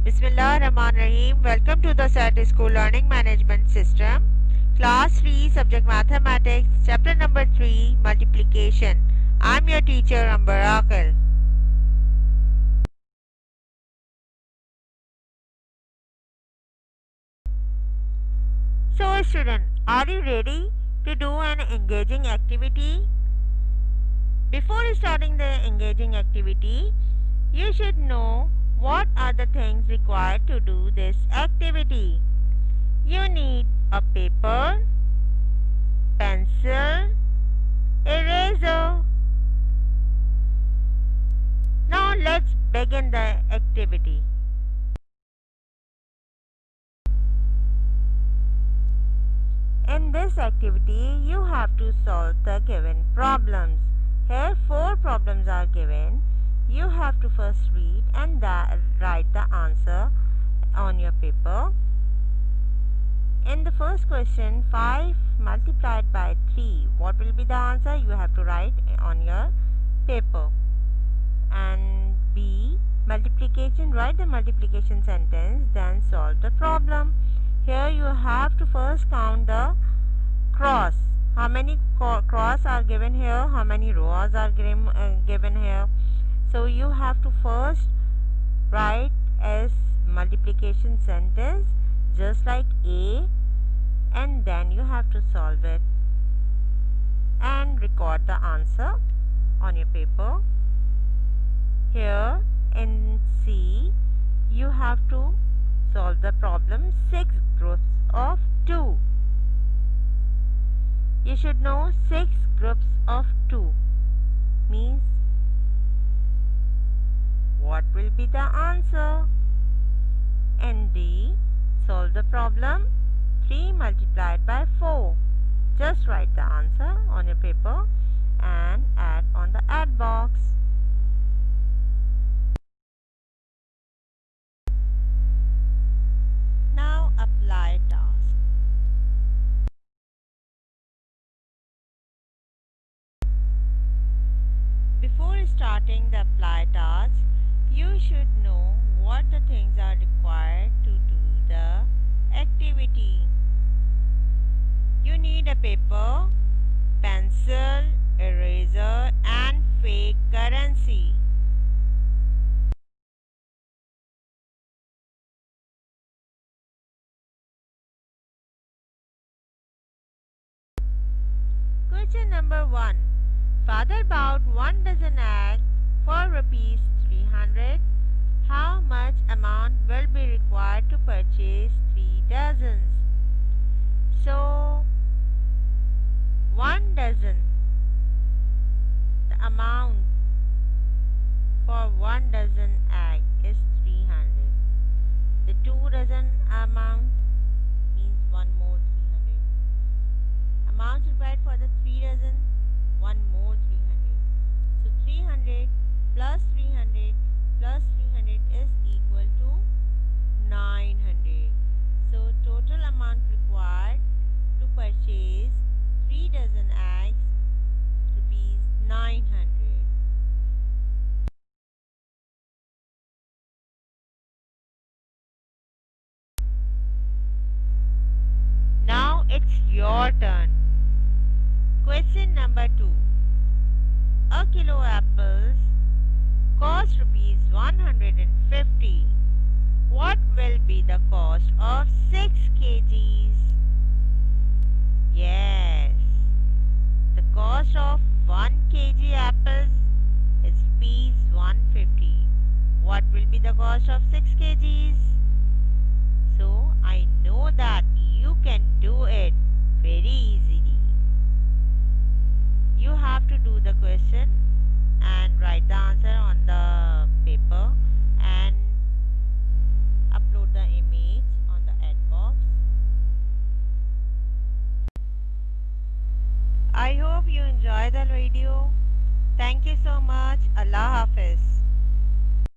Bismillahirrahmanirrahim. Welcome to the SET School Learning Management System. Class 3, Subject Mathematics, Chapter number 3, Multiplication. I'm your teacher, Amber Akil. So student, are you ready to do an engaging activity? Before starting the engaging activity, you should know what are the things required to do this activity. You need a paper, pencil, eraser. Now let's begin the activity. In this activity, you have to solve the given problems. Here 4 problems are given. You have to first read and write the answer on your paper. In the first question, 5 multiplied by 3, what will be the answer? You have to write on your paper. And B, multiplication, write the multiplication sentence, then solve the problem. Here you have to first count the cross. How many cross are given here? How many rows are given here? So you have to first write as multiplication sentence just like A, and then you have to solve it and record the answer on your paper. Here in C, you have to solve the problem 6 groups of 2. You should know 6 groups of 2 means what will be the answer. And D, solve the problem 3 multiplied by 4. Just write the answer on your paper and add on the add box. Now apply task. Before starting the apply task, you should know what the things are required to do the activity. You need a paper, pencil, eraser and fake currency. Question number 1. Father bought 1 dozen eggs for rupees 300. How much amount will be required to purchase 3 dozens? So 1 dozen, the amount for 1 dozen egg is 300. The 2 dozen amount means 1 more 300. Amount required for the 3 dozen, 1 more 300. So 300 plus 300 plus 300 is equal to 900. So total amount required to purchase 3 dozen eggs, rupees 900. Now it's your turn. Question number 2. A kilo apples cost rupees 150. What will be the cost of 6 kgs? Yes, the cost of 1 kg apples is rupees 150. What will be the cost of 6 kgs? So I know that you can do it very easily. You have to do the question and write the answer on the paper and upload the image on the add box. I hope you enjoy the video. Thank you so much. Allah Hafiz.